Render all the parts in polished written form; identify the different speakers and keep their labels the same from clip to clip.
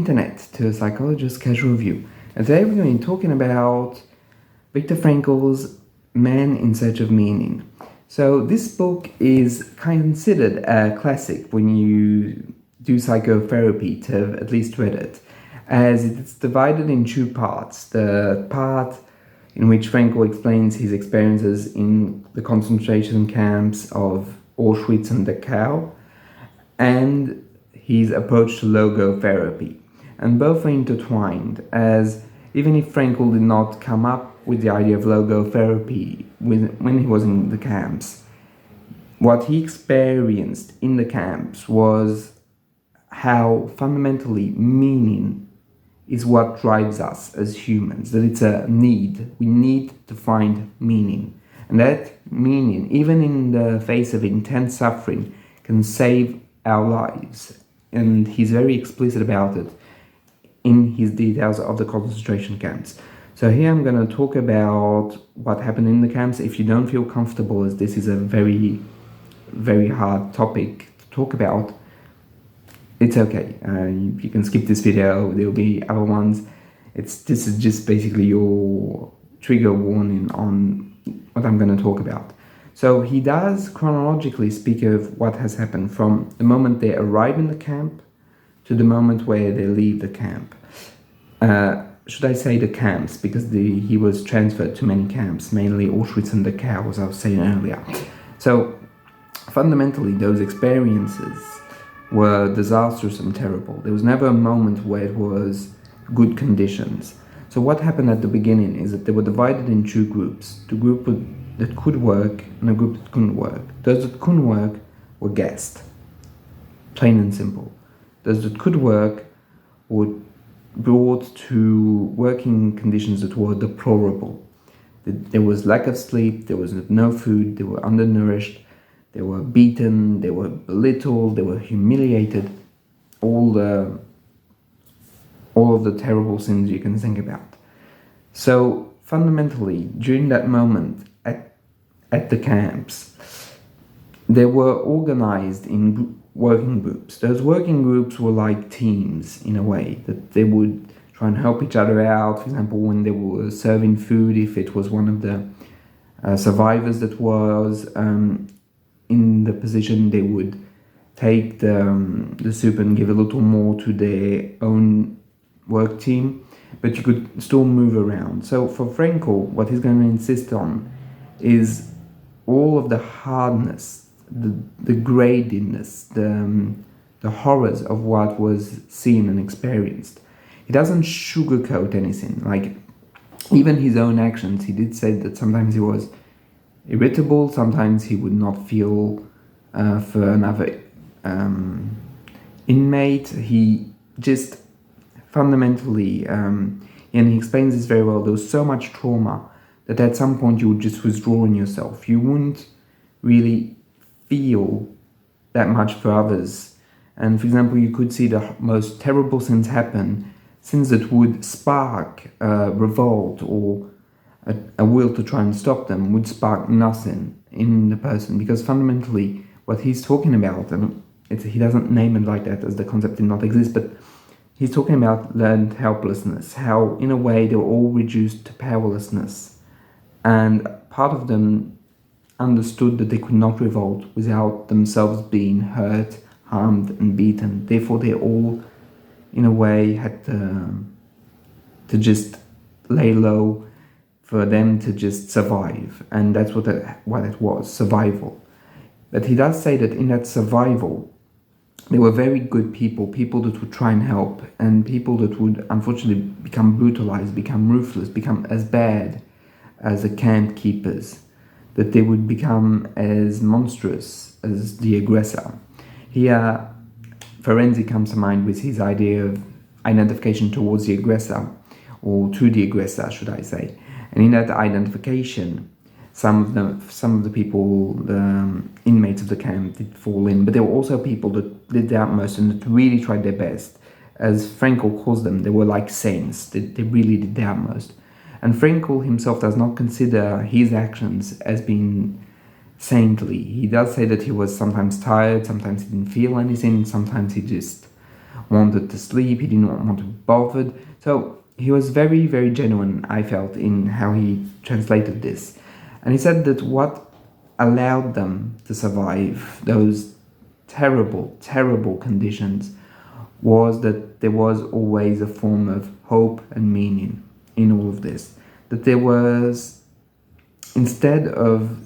Speaker 1: internet to a psychologist casual view. And today we're going to be talking about Viktor Frankl's Man in Search of Meaning. So this book is considered a classic when you do psychotherapy to have at least read it, as it's divided in two parts. The part in which Frankl explains his experiences in the concentration camps of Auschwitz and Dachau, and his approach to logotherapy. And both are intertwined, as even if Frankl did not come up with the idea of logotherapy when he was in the camps, what he experienced in the camps was how fundamentally meaning is what drives us as humans, that it's a need. We need to find meaning. And that meaning, even in the face of intense suffering, can save our lives. And he's very explicit about it in his details of the concentration camps. So here I'm going to talk about what happened in the camps. If you don't feel comfortable, as this is a very, very hard topic to talk about, it's okay. You can skip this video. There will be other ones. This is just basically your trigger warning on what I'm going to talk about. So he does chronologically speak of what has happened from the moment they arrive in the camp to the moment where they leave the camp. Should I say the camps? Because he was transferred to many camps, mainly Auschwitz and Dachau, as I was saying earlier. So fundamentally, those experiences were disastrous and terrible. There was never a moment where it was good conditions. So what happened at the beginning is that they were divided in two groups. The group that could work and a group that couldn't work. Those that couldn't work were gassed, plain and simple. Those that could work were brought to working conditions that were deplorable. There was lack of sleep, there was no food, they were undernourished, they were beaten, they were belittled, they were humiliated, all of the terrible sins you can think about. So fundamentally, during that moment at the camps, they were organized in working groups. Those working groups were like teams in a way, that they would try and help each other out. For example, when they were serving food, if it was one of the survivors that was in the position, they would take the soup and give a little more to their own work team, but you could still move around. So for Frankl, what he's going to insist on is all of the hardness, the gradiness, the horrors of what was seen and experienced. He doesn't sugarcoat anything. Like, even his own actions, he did say that sometimes he was irritable, sometimes he would not feel for another inmate. He just fundamentally, and he explains this very well, there was so much trauma that at some point you would just withdraw in yourself. You wouldn't really feel that much for others. And for example, you could see the most terrible sins happen, sins that would spark revolt or a will to try and stop them, would spark nothing in the person, because fundamentally what he's talking about, and he doesn't name it like that as the concept did not exist, but he's talking about learned helplessness, how in a way they were all reduced to powerlessness, and part of them understood that they could not revolt without themselves being hurt, harmed and beaten. Therefore they all in a way had to just lay low for them to just survive, and that's what it was, survival. But he does say that in that survival there were very good people that would try and help, and people that would unfortunately become brutalized, become ruthless, become as bad as the camp keepers, that they would become as monstrous as the aggressor. Here, Ferenczi comes to mind with his idea of identification towards the aggressor, or to the aggressor, should I say. And in that identification, some of the people, the inmates of the camp, did fall in, but there were also people that did their utmost and that really tried their best. As Frankl calls them, they were like saints. They really did their utmost. And Frankl himself does not consider his actions as being saintly. He does say that he was sometimes tired, sometimes he didn't feel anything, sometimes he just wanted to sleep, he didn't want to be bothered. So he was very, very genuine, I felt, in how he translated this. And he said that what allowed them to survive those terrible, terrible conditions was that there was always a form of hope and meaning in all of this. That there was, instead of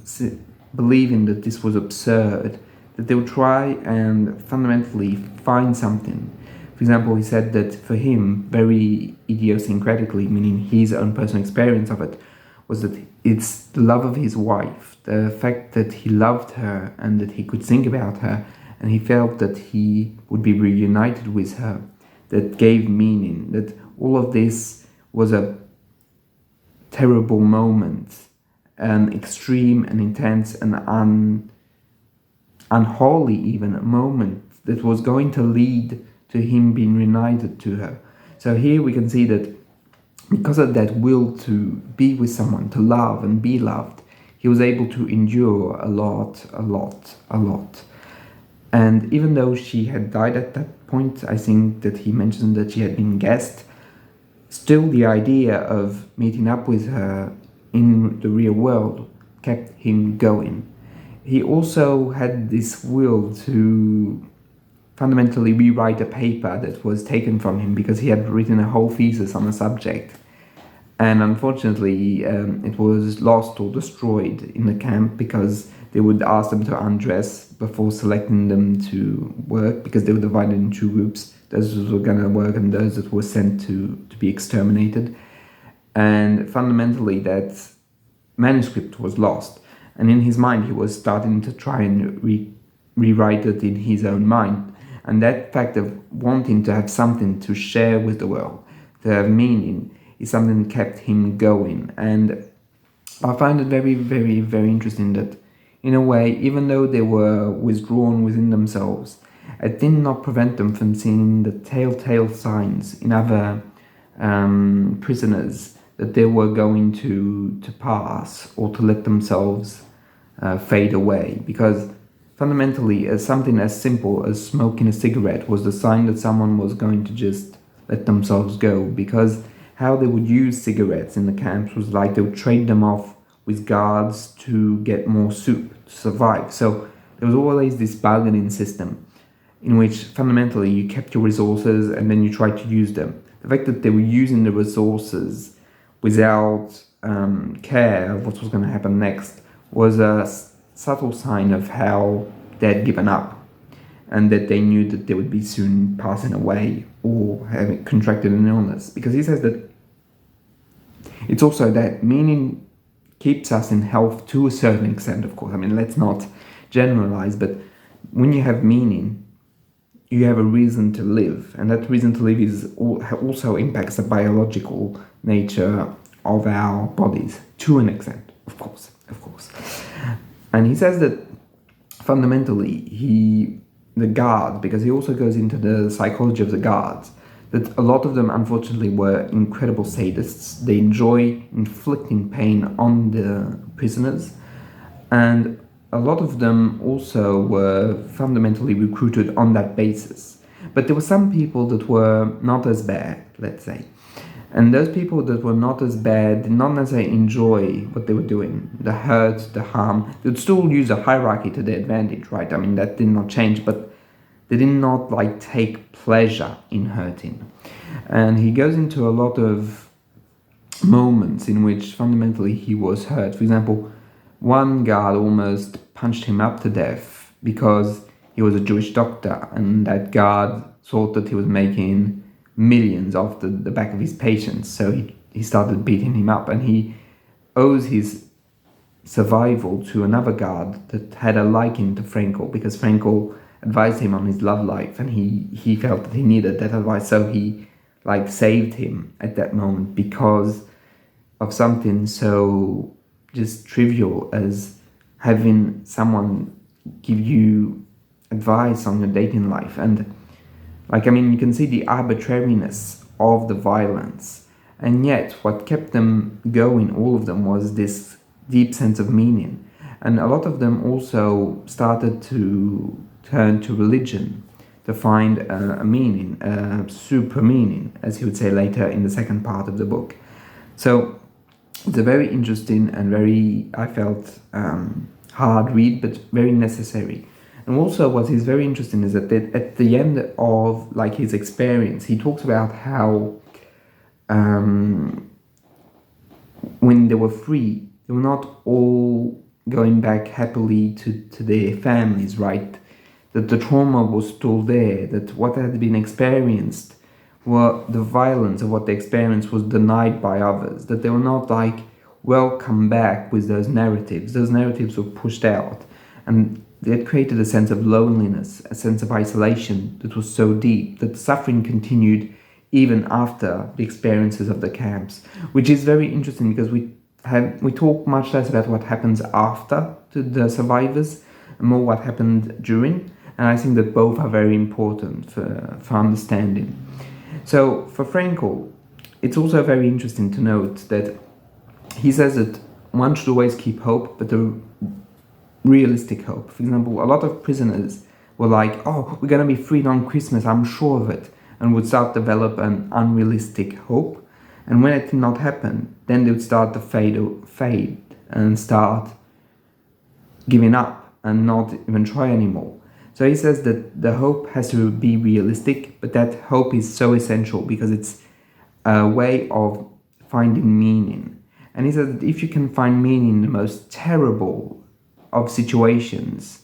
Speaker 1: believing that this was absurd, that they would try and fundamentally find something. For example, he said that for him, very idiosyncratically, meaning his own personal experience of it, was that it's the love of his wife, the fact that he loved her and that he could think about her, and he felt that he would be reunited with her, that gave meaning, that all of this was a terrible moment, an extreme and intense and unholy even moment that was going to lead to him being reunited to her. So here we can see that because of that will to be with someone, to love and be loved, he was able to endure a lot. And even though she had died at that point, I think that he mentioned that she had been gassed, still the idea of meeting up with her in the real world kept him going. He also had this will to fundamentally rewrite a paper that was taken from him because he had written a whole thesis on a subject. And unfortunately, it was lost or destroyed in the camp because they would ask them to undress before selecting them to work, because they were divided in two groups, those who were going to work and those that were sent to be exterminated. And fundamentally, that manuscript was lost. And in his mind, he was starting to try and rewrite it in his own mind. And that fact of wanting to have something to share with the world, to have meaning, is something that kept him going. And I find it very, very, very interesting that, in a way, even though they were withdrawn within themselves, it did not prevent them from seeing the telltale signs in other prisoners that they were going to pass or to let themselves fade away. Because fundamentally, something as simple as smoking a cigarette was the sign that someone was going to just let themselves go. Because how they would use cigarettes in the camps was like they would trade them off with guards to get more soup to survive. So there was always this bargaining system in which fundamentally you kept your resources and then you tried to use them. The fact that they were using the resources without care of what was going to happen next was a subtle sign of how they had given up, and that they knew that they would be soon passing away or having contracted an illness. Because he says that it's also that meaning keeps us in health to a certain extent, of course. I mean, let's not generalize, but when you have meaning, you have a reason to live, and that reason to live is also impacts the biological nature of our bodies to an extent, of course. And he says that fundamentally the guards, because he also goes into the psychology of the guards, that a lot of them unfortunately were incredible sadists. They enjoy inflicting pain on the prisoners, and a lot of them also were fundamentally recruited on that basis. But there were some people that were not as bad, let's say. And those people that were not as bad did not necessarily enjoy what they were doing, the hurt, the harm. They would still use a hierarchy to their advantage, right? I mean, that did not change, but they did not take pleasure in hurting. And he goes into a lot of moments in which fundamentally he was hurt. For example, one guard almost punched him up to death because he was a Jewish doctor, and that guard thought that he was making millions off the back of his patients. So he started beating him up, and he owes his survival to another guard that had a liking to Frankl, because Frankl advised him on his love life, and he felt that he needed that advice, so he saved him at that moment because of something so just trivial as having someone give you advice on your dating life. And you can see the arbitrariness of the violence, and yet what kept them going, all of them, was this deep sense of meaning. And a lot of them also started to turn to religion to find a meaning, a super meaning, as he would say later in the second part of the book. So it's a very interesting and very, I felt, hard read, but very necessary. And also what is very interesting is that at the end of like his experience, he talks about how when they were free, they were not all going back happily to their families, right? That the trauma was still there, that what had been experienced, were the violence of what they experienced was denied by others, that they were not like welcome back with those narratives. Those narratives were pushed out, and it created a sense of loneliness, a sense of isolation that was so deep that the suffering continued even after the experiences of the camps, which is very interesting because we talk much less about what happens after to the survivors and more what happened during, and I think that both are very important for understanding. So for Frankl, it's also very interesting to note that he says that one should always keep hope, but a realistic hope. For example, a lot of prisoners were like, oh, we're going to be freed on Christmas, I'm sure of it, and would start to develop an unrealistic hope. And when it did not happen, then they would start to fade and start giving up and not even try anymore. So he says that the hope has to be realistic, but that hope is so essential because it's a way of finding meaning. And he says that if you can find meaning in the most terrible of situations,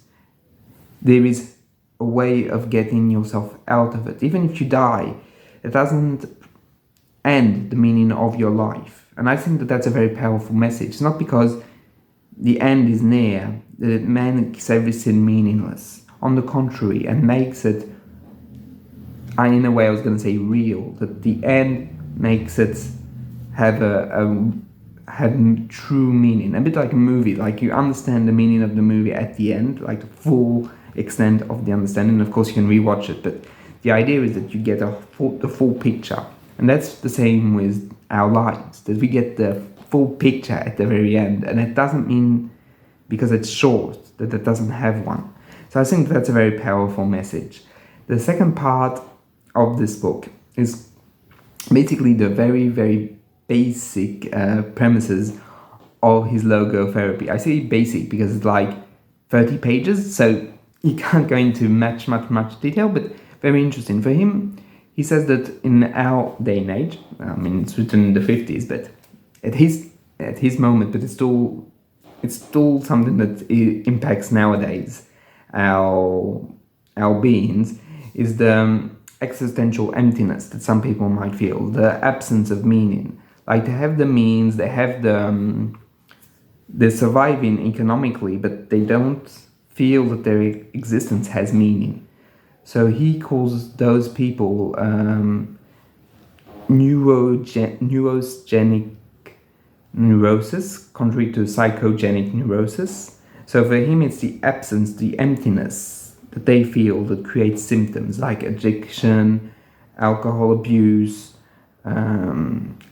Speaker 1: there is a way of getting yourself out of it. Even if you die, it doesn't end the meaning of your life. And I think that that's a very powerful message. Not because the end is near, that it makes everything meaningless. On the contrary, and makes it, in a way I was going to say real, that the end makes it have have true meaning. A bit like a movie, like you understand the meaning of the movie at the end, like the full extent of the understanding. Of course you can rewatch it, but the idea is that you get the full picture. And that's the same with our lives, that we get the full picture at the very end. And it doesn't mean because it's short that it doesn't have one. So I think that's a very powerful message. The second part of this book is basically the very, very basic premises of his logotherapy. I say basic because it's like 30 pages, so you can't go into much detail, but very interesting. For him, he says that in our day and age, I mean, it's written in the 50s, but at his moment, but it's still something that impacts nowadays our beings, is the existential emptiness that some people might feel, the absence of meaning. Like they have the means, they have they're surviving economically, but they don't feel that their existence has meaning. So he calls those people neurogenic neurosis, contrary to psychogenic neurosis. So for him, it's the absence, the emptiness that they feel that creates symptoms like addiction, alcohol abuse,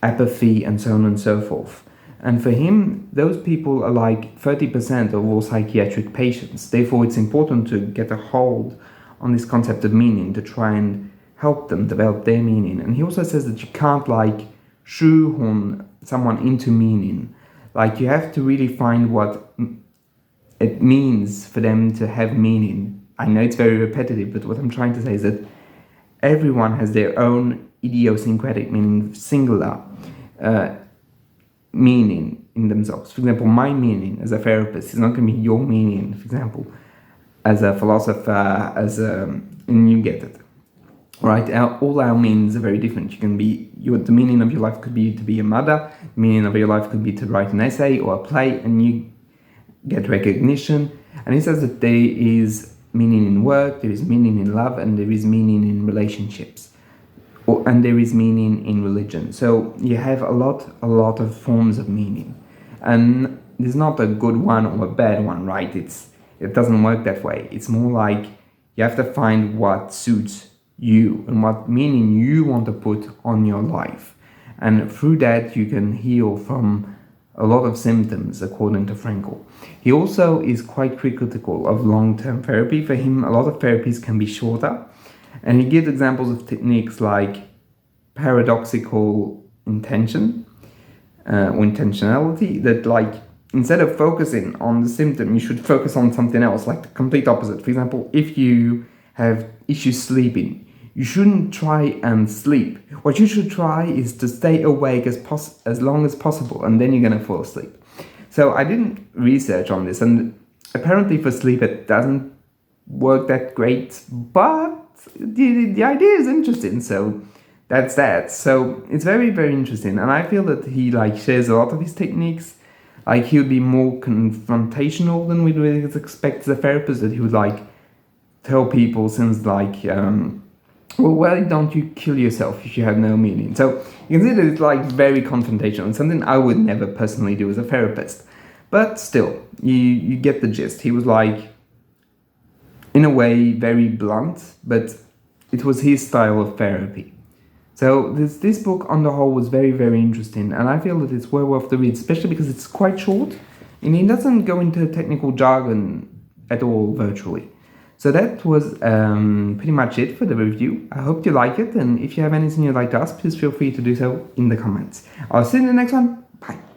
Speaker 1: apathy, and so on and so forth. And for him, those people are like 30% of all psychiatric patients. Therefore, it's important to get a hold on this concept of meaning to try and help them develop their meaning. And he also says that you can't like shoehorn someone into meaning. Like you have to really find what it means for them to have meaning. I know it's very repetitive, but what I'm trying to say is that everyone has their own idiosyncratic meaning, singular meaning in themselves. For example, my meaning as a therapist is not going to be your meaning, for example, as a philosopher, and you get it, right? All our meanings are very different. You can be, the meaning of your life could be to be a mother, the meaning of your life could be to write an essay or a play, and you get recognition. And he says that there is meaning in work, there is meaning in love, and there is meaning in relationships, and there is meaning in religion. So you have a lot of forms of meaning, and there's not a good one or a bad one, right? It doesn't work that way. It's more like you have to find what suits you and what meaning you want to put on your life, and through that you can heal from a lot of symptoms, according to Frankl. He also is quite critical of long-term therapy. For him, a lot of therapies can be shorter, And he gives examples of techniques like paradoxical intention or intentionality, that like instead of focusing on the symptom, you should focus on something else, like the complete opposite. For example, if you have issues sleeping, you shouldn't try and sleep. What you should try is to stay awake as long as possible, and then you're going to fall asleep. So I didn't research on this, and apparently for sleep it doesn't work that great, but the idea is interesting, so that's that. So it's very, very interesting, and I feel that he like shares a lot of his techniques. Like he would be more confrontational than we'd really expect as a therapist, that he would like tell people things like, well, why don't you kill yourself if you have no meaning? So you can see that it's like very confrontational, and something I would never personally do as a therapist. But still, you get the gist. He was like, in a way, very blunt, but it was his style of therapy. So this book on the whole was very, very interesting, and I feel that it's well worth the read, especially because it's quite short, and it doesn't go into technical jargon at all virtually. So that was pretty much it for the review. I hope you like it, and if you have anything you'd like to ask, please feel free to do so in the comments. I'll see you in the next one. Bye.